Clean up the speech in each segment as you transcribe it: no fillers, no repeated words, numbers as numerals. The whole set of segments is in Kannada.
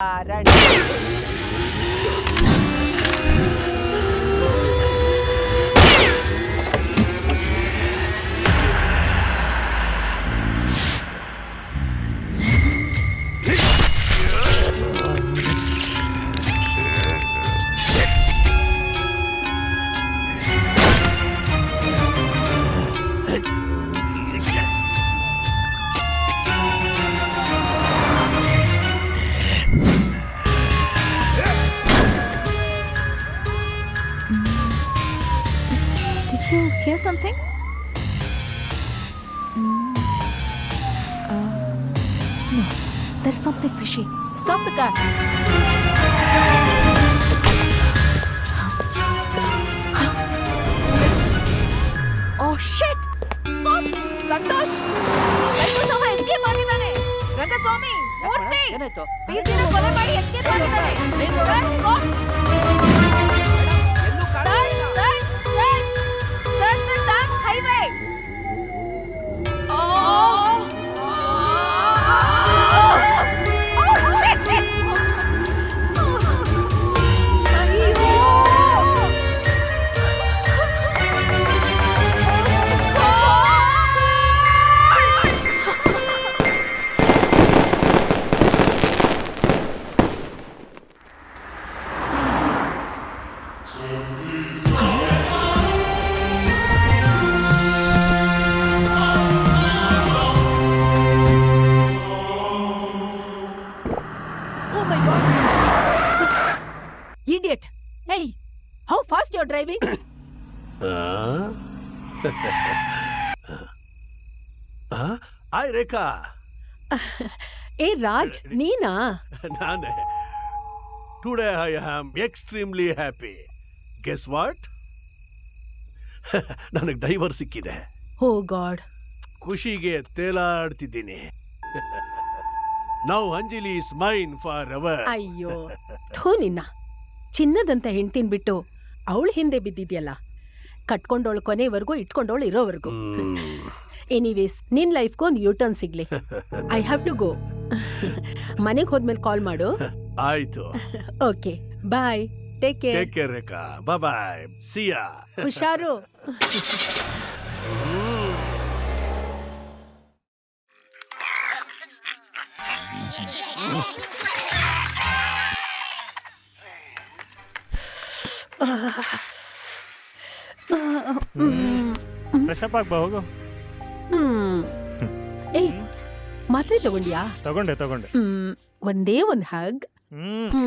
Ready. Did you hear something? No, there's something fishy. Stop the car. Oh shit! Cops! Santosh! ಕೈಗೊಂಡವ escape ಆಗಿದ್ದಾನೆ. ರಂಗಸ್ವಾಮಿ, ಮೂರ್ತಿ! ಪೀಸಿನ ಕೊಲೆ ಮಾಡಿ escape ಆಗಿದ್ದಾನೆ. Search, cops! Search the dark highway. Shit! Oh my God! Idiot! Hey, how fast you're driving? Hi Rekha. Hey Raj, ನೀನಾ? ನಾನೇ. Today I am extremely happy. Guess what? ನನಗೆ ಡೈವರ್ ಸಿಕ್ಕಿದೆ. Oh God. ಖುಷಿಗೆ ತೇಲಾಡ್ತಿದ್ದೀನಿ. Now Anjali is mine forever. ಅಯ್ಯೋ, ಥೂ ನಿನ್ನ. ಚಿನ್ನದಂತ ಹೆಂಡ್ತಿನ್ ಬಿಟ್ಟು ಅವಳು ಹಿಂದೆ ಬಿದ್ದಿದ್ಯಲ್ಲ. ಕಟ್ಕೊಂಡವಳು ಕೊನೆವರೆಗೂ ಇಟ್ಕೊಂಡವಳು ಇರೋವರೆಗೂ. ಎನಿವೇಸ್, ನಿನ್ ಲೈಫ್ಗೂ ಒಂದು ಯೂಟರ್ನ್ ಸಿಗ್ಲಿ. I have to go. ಮನೆಗೆ ಹೋದ್ಮೇಲೆ ಕಾಲ್ ಮಾಡು. ಆಯ್ತು. Okay, bye. Take care. Take care Rekha. Bye bye. See ya. ಹುಷಾರು. ಫ್ರೆಶಪ್ ಆಗ್ಬಾ, ಹೋಗು. ಏಯ್, ಮಾತ್ರೆ ತಗೊಂಡ್ಯಾ? ತಗೊಂಡೆ. ಒಂದೇ ಒಂದು ಹಗ್.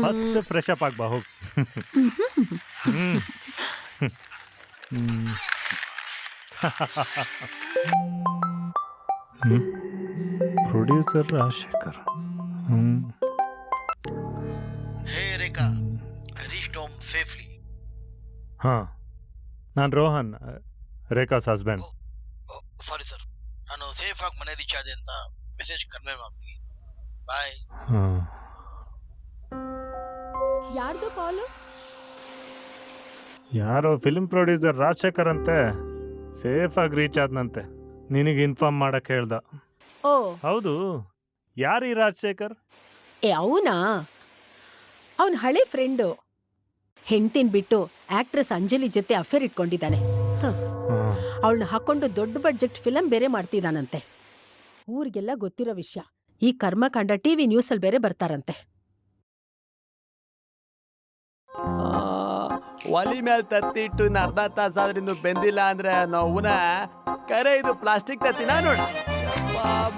ಫಸ್ಟ್ ಫ್ರೆಶಪ್ ಆಗ್ಬಾ, ಹೋಗು. Producer Rajashekhar. Hey Rekha, I reached home safely. ಹಾಂ, ನಾನು Rohan, Rekha's husband. Sorry sir, ನಾನು ಸೇಫ್ ಆಗಿ ಮನೆ ರೀಚ್ ಆದೆ ಅಂತ ಮೆಸೇಜ್ ಕನ್ವೆ ಮಾಡ್ತೀನಿ. ಬಾಯ್. ಹಾಂ, ಯಾರ್ದು ಕಾಲು? ಯಾರೋ ಫಿಲ್ಮ್ ಪ್ರೊಡ್ಯೂಸರ್ ರಾಜಶೇಖರ್ ಅಂತೆ. ಸೇಫಾಗಿ ರೀಚ್ ಆದ್ನಂತೆ. ನಿನಗೆ ಇನ್ಫಾರ್ಮ್ ಮಾಡಕ್ಕೆ ಹೇಳ್ದ. ಓ ಹೌದು, ಯಾರು ಈ ರಾಜಶೇಖರ್? ಅವನಾ? ಅವನ ಹಳೆ ಫ್ರೆಂಡು. ಹೆಂಡ್ತಿನ್ ಬಿಟ್ಟು ಆಕ್ಟ್ರೆಸ್ ಅಂಜಲಿ ಜೊತೆ ಅಫೇರ್ ಇಟ್ಕೊಂಡಿದ್ದಾನೆ. ಅವಳನ್ನ ಹಾಕೊಂಡು ದೊಡ್ಡ ಬಡ್ಜೆಟ್ ಫಿಲಂ ಬೇರೆ ಮಾಡ್ತಿದ್ದಾನಂತೆ. ಊರಿಗೆಲ್ಲ ಗೊತ್ತಿರೋ ವಿಷಯ. ಈ ಕರ್ಮಕಾಂಡ ಟಿವಿ ನ್ಯೂಸಲ್ಲಿ ಬೇರೆ ಬರ್ತಾರಂತೆ. ಒಲಿ ಮೇಲೆ ತತ್ತಿಟ್ಟು ಅರ್ಧ ತಾಸಾದ್ರಿಂದ ಬೆಂದಿಲ್ಲ ಅಂದ್ರೆ ನೋವುನ ಕರೆ. ಇದು ಪ್ಲಾಸ್ಟಿಕ್ ತತ್ತಿನ ನೋಡ.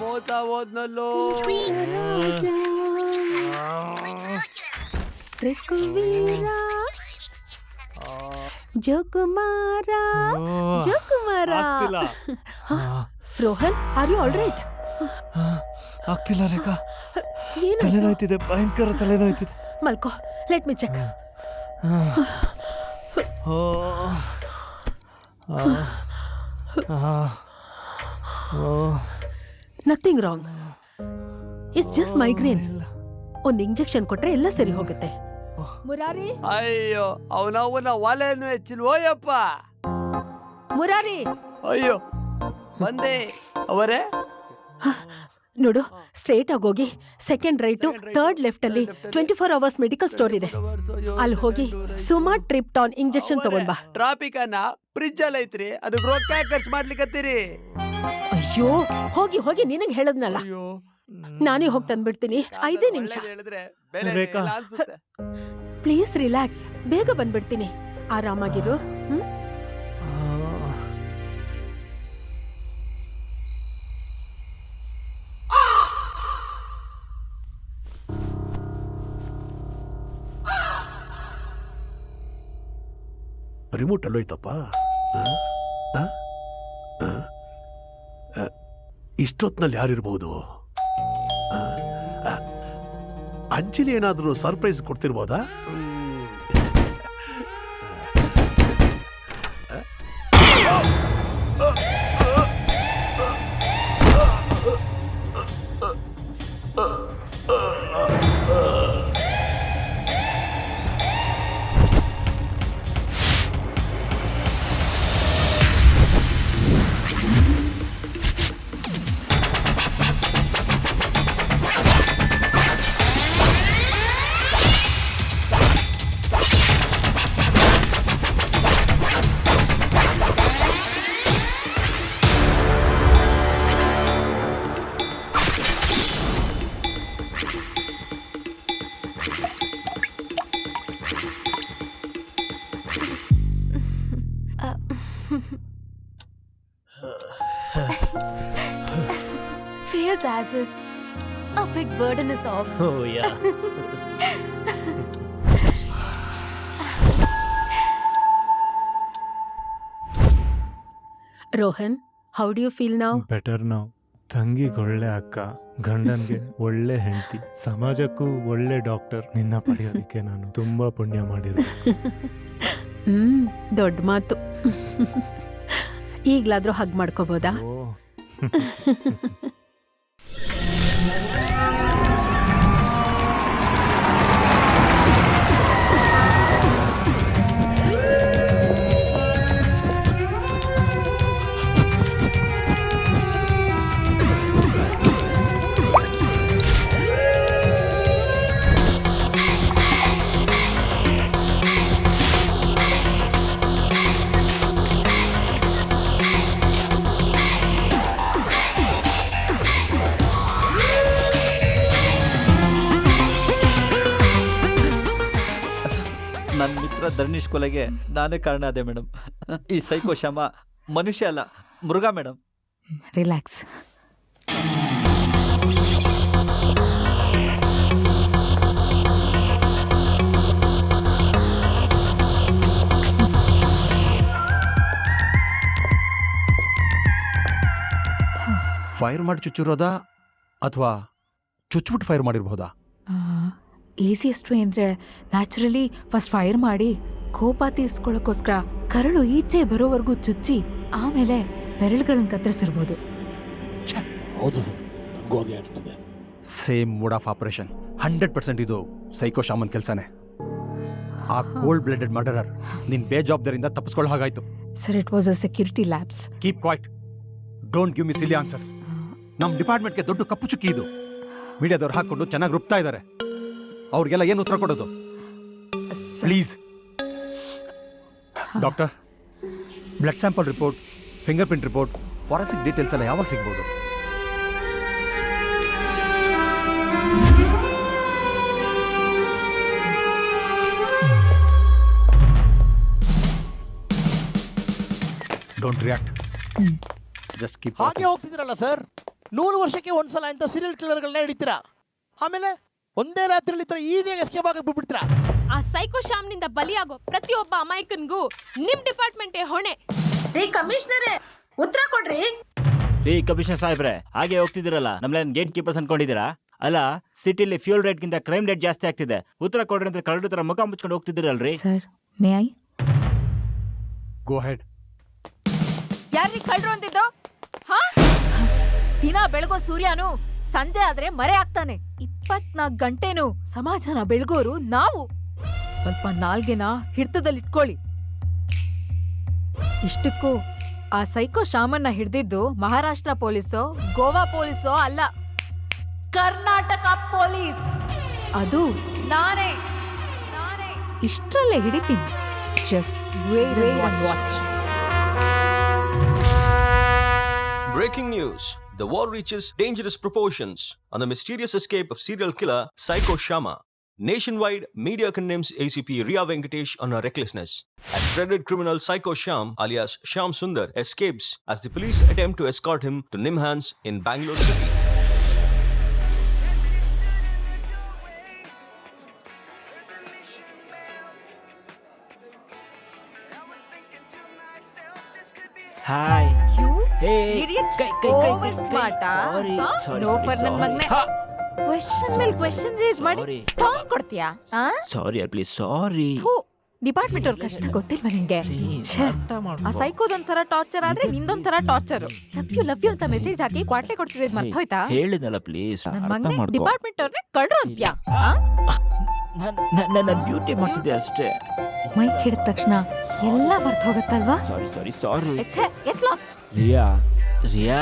ಮೋಸ ಹೋದ್ನಲ್ಲೋ. ಜೋಕುಮಾರ. ಆಗ್ತಿಲ್ಲ. Rohan, are you all right? ಆಗ್ತಿಲ್ಲ ರೇಖಾ, ಏನು? ತಲೆನೋಯ್ತಿದೆ, ಭಯಂಕರ ತಲೆನೋಯ್ತಿದೆ. ಮಲ್ಕೋ, let me check. Nothing wrong. It's just migraine. ಒಂದು ಇಂಜೆಕ್ಷನ್ ಕೊಟ್ರೆ ಎಲ್ಲ ಸರಿ ಹೋಗುತ್ತೆ. ಮುರಾರಿ, ಅಯ್ಯೋ, ಅವನವನ ಒಲೆಯನ್ನು ಹೆಚ್ಚಿಲ್ವೋಯಪ್ಪ. ಮುರಾರಿ. ಅಯ್ಯೋ, ಬಂದೆ ಅವರೇ. ನೋಡು, ಸ್ಟ್ರೇಟ್ ಆಗಿ ಹೋಗಿ ಸೆಕೆಂಡ್ ರೈಟು ಥರ್ಡ್ ಲೆಫ್ಟ್ ಅಲ್ಲಿ 24 ಅವರ್ಸ್ ಮೆಡಿಕಲ್ ಸ್ಟೋರ್ ಇದೆ. ಅಲ್ಲಿ ಹೋಗಿ ಸುಮಾ ಟ್ರಿಪ್ಟಾನ್ ಇಂಜೆಕ್ಷನ್ ತಗೊಂಡ್ ಬಾ. ಟ್ರಾಫಿಕ್ ಅನ್ನ ಫ್ರಿಜ್ ಅಲ್ಲಿ ಐತ್ರಿ, ಅದು ರೊಕ್ಕ ಖರ್ಚು ಮಾಡ್ಲಿಕ್ಕತ್ತೀರಿ. ಅಯ್ಯೋ, ಹೋಗಿ ಹೋಗಿ ನಿನಗೆ ಹೇಳದ್ನಲ್ಲ, ನಾನೇ ಹೋಗಿ ತಂದ್ಬಿಡ್ತೀನಿ. 5 ನಿಮಿಷ. ಹೇಳಿದ್ರೆ ಬೆಲೆ ರೇಖಾ. ಇಲ್ಲ ಅನ್ಸುತ್ತೆ. ಪ್ಲೀಸ್ ರಿಲ್ಯಾಕ್ಸ್, ಬೇಗ ಬಂದ್ಬಿಡ್ತೀನಿ. ಆರಾಮಾಗಿರು. ರಿಮೋಟ್ ಅಲ್ಲೋಯ್ತಪ್ಪ. ಇಷ್ಟೊತ್ನಲ್ಲಿ ಯಾರಿರ್ಬೋದು? ಅಂಜಲಿ ಏನಾದರೂ surprise ಕೊಡ್ತಿರ್ಬೋದಾ? Feels as if a big burden is off. Oh, yeah. Rohan, how do you feel now? Better ನಾವು. ತಂಗಿಗೆ ಒಳ್ಳೆ ಅಕ್ಕ, ಗಂಡನ್ಗೆ ಒಳ್ಳೆ ಹೆಂಡತಿ, ಸಮಾಜಕ್ಕೂ ಒಳ್ಳೆ ಡಾಕ್ಟರ್. ನಿನ್ನ ಪಡೆಯೋದಕ್ಕೆ ನಾನು ತುಂಬಾ ಪುಣ್ಯ ಮಾಡಿದೆ. ದೊಡ್ಡ ಮಾತು. ಈಗ್ಲಾದ್ರೂ ಹಗ್ ಮಾಡ್ಕೋಬೋದಾ? ಓ ನನ್ನ ಮಿತ್ರ ಧರ್ನೀಶ್ ಕೊಲೆಗೆ ನಾನೇ ಕಾರಣ ಅದೇ ಮೇಡಮ್. ಈ ಸೈಕೋ ಶ್ಯಾಮ ಮನುಷ್ಯ ಅಲ್ಲ, ಮೃಗ ಮೇಡಮ್. ರಿಲ್ಯಾಕ್ಸ್. ಫೈರ್ ಮಾಡಿ ಚುಚ್ಚಿರೋದಾ ಅಥವಾ ಚುಚ್ಬಿಟ್ಟು ಫೈರ್ ಮಾಡಿರ್ಬೋದಾ? ಈಸಿಯೆಸ್ಟ್ ವೇ ಅಂದರೆ ನ್ಯಾಚುರಲಿ ಫಸ್ಟ್ ಫೈರ್ ಮಾಡಿ ಕೋಪ ತೀರ್ಸ್ಕೊಳ್ಳೋಕ್ಕೋಸ್ಕರ ಕರಳು ಈಚೆ ಬರೋವರೆಗೂ ಚುಚ್ಚಿ ಆಮೇಲೆ ಬೆರಳುಗಳನ್ನ ಕತ್ತರಿಸಿರ್ಬೋದು. ಹೌದು ಸರ್, ನನಗೂ ಹಾಗೆ ಅನಿಸ್ತದೆ. Same mode of operation. 100% ಇದು ಸೈಕೋ ಶಾಮನ್ ಕೆಲಸನೇ. ಆ ಕೋಲ್ಡ್ ಬ್ಲಡೆಡ್ ಮರ್ಡರರ್ ನಿನ್ ಬೇಜವಾಬ್ದಾರಿಯಿಂದ ತಪ್ಪಿಸ್ಕೊಳ್ಳೋ ಹಾಗಾಯ್ತು. Sir, it was a security labs. Keep quiet. Don't give me silly answers. ನಮ್ಮ ಡಿಪಾರ್ಟ್ಮೆಂಟ್ಗೆ ದೊಡ್ಡ ಕಪ್ಪು ಚುಕ್ಕಿ ಇದು. ಮೀಡಿಯಾದವ್ರು ಹಾಕೊಂಡು ಚೆನ್ನಾಗಿ ರುಬ್ತಾ ಇದ್ದಾರೆ. ಅವ್ರಿಗೆಲ್ಲ ಏನು ಉತ್ತರ ಕೊಡೋದು? Please doctor, blood sample report, finger print report, forensic details ಎಲ್ಲ ಯಾವಾಗ ಸಿಗ್ಬೋದು? Don't react. Just keep. ಹಾಗೆ ಹೋಗ್ತಿದ್ರಲ್ಲ ಸರ್, 100 ವರ್ಷಕ್ಕೆ ಒಂದ್ಸಲ ಅಂತ ಸೀರಿಯಲ್ ಕಿಲ್ಲರ್ಗಳನ್ನ ಹಿಡಿತೀರಾ, ಆಮೇಲೆ ಒಂದೇ ರಾತ್ರಿಯಲ್ಲಿ ತರ ಈಸಿಯಾಗಿ ಎಸ್ಕೇಪ್ ಆಗಿ ಬಿಟ್ಬಿಡ್ತೀರಾ. ಆ ಸೈಕೋ ಶಾಮ್ನಿಂದ ಬಲಿಯಾಗೋ ಪ್ರತಿಯೊಬ್ಬ ಅಮಾಯಕನ್ಗೂ ನಿಮ್ ಡಿಪಾರ್ಟ್ಮೆಂಟೇ ಹೊಣೆ. ರೀ ಕಮಿಷನರೇ, ಉತ್ತರ ಕೊಡ್ರಿ. ರೀ ಕಮಿಷನರ್ ಸಾಹೇಬ್ರೆ, ಹಾಗೆ ಹೋಗ್ತಿದ್ದೀರಲ್ಲ, ನಮ್ಲೇನ್ ಗೇಟ್ ಕೀಪರ್ಸ್ ಅನ್ಕೊಂಡಿದ್ದೀರಾ? ಅಲ್ಲ, ಸಿಟಿಲಿ ಫ್ಯೂಲ್ ರೇಟ್ಗಿಂತ ಕ್ರೈಮ್ ರೇಟ್ ಜಾಸ್ತಿ ಆಗ್ತಿದೆ. ಉತ್ತರ ಕೊಡ್ರಿ ಅಂತ ಕಳ್ಳರ ತರ ಮುಖ ಮುಚ್ಕೊಂಡು ಹೋಗ್ತಿದ್ದೀರಲ್ರಿ. Sir, may I? Go ahead. ಯಾರೀ ಕಳ್ರು ಅಂತಿದ್ದು? ದಿನ ಬೆಳಗೋ ಸೂರ್ಯನು ಸಂಜೆ ಆದ್ರೆ ಮರೆ ಆಗ್ತಾನೆ. 24 ಗಂಟೆನೂ ಸಮಾಜನ ಬೆಳಗೋರು ನಾವು. ಸ್ವಲ್ಪ ನಾಲ್ಗೆನ ಹಿಡ್ತದಲ್ಲಿಟ್ಕೊಳ್ಳಿ. ಇಷ್ಟಕ್ಕೂ ಆ ಸೈಕೋ ಶಾಮನ್ನ ಹಿಡ್ದಿದ್ದು ಮಹಾರಾಷ್ಟ್ರ ಪೊಲೀಸೋ ಗೋವಾ ಪೊಲೀಸೋ ಅಲ್ಲ, ಕರ್ನಾಟಕ ಪೊಲೀಸ್. ಅದು ನಾನೇ ಇಷ್ಟರಲ್ಲೇ ಹಿಡಿತೀನಿ. Just wait and watch. Breaking news. The war reaches dangerous proportions on the mysterious escape of serial killer Psycho Shama. Nationwide, media condemns ACP Riya Venkatesh on her recklessness. As dreaded criminal Psycho Sham alias Sham Sundar escapes as the police attempt to escort him to Nimhans in Bangalore city. Hi You hey idiot. Over smart ಆ? ಹಾ? ಲೋಫರ್ ನನ್ ಮಗ್ನೆ. ಕ್ವೆಶ್ಚನ್ ಮೇಲೆ ಕ್ವೆಶ್ಚನ್ ರೇಸ್ ಮಾಡಿ ಟಾಂಗ್ ಕೊಡ್ತೀಯಾ? ಆ? Sorry please sorry. ಥು, ಡಿಪಾರ್ಟ್ಮೆಂಟ್ ಅವ್ರ ಕಷ್ಟ ಗೊತ್ತಿಲ್ವಾ ನಿಂಗೆ? ಛೆ, ಆ ಸೈಕೋದೊಂಥರ ಟಾರ್ಚರ್ ಆದ್ರೆ ನಿಂದೊಂಥರ ಟಾರ್ಚರ್. ಲವ್ ಯು ಅಂತ ಮೆಸೇಜ್ ಹಾಕಿ ಕ್ವಾಟ್ಲೆ ಕೊಡ್ತಿದ್ ಮರ್ತೋಯ್ತಾ? ಹೇಳಿದ್ನಲ್ಲ ಪ್ಲೀಸ್ ನನ್ ಅರ್ಥ ಮಗ್ನೆ ಮಾಡ್ಕೋ. ಡಿಪಾರ್ಟ್ಮೆಂಟ್ ಅವ್ರನ್ನೇ ಕಳ್ರು ಅಂತ್ಯಾ? ಆ? ನನ್ನ ಡ್ಯೂಟಿ ಮಾಡ್ತಿದ್ದೆ ಅಷ್ಟೇ. ಮೈಕ್ ಹಿಡಿದ ತಕ್ಷಣ ಎಲ್ಲ ಮರ್ತ ಹೋಗತ್ತಲ್ವಾ? ಸಾರಿ ಛೆ, get lost. ರಿಯಾ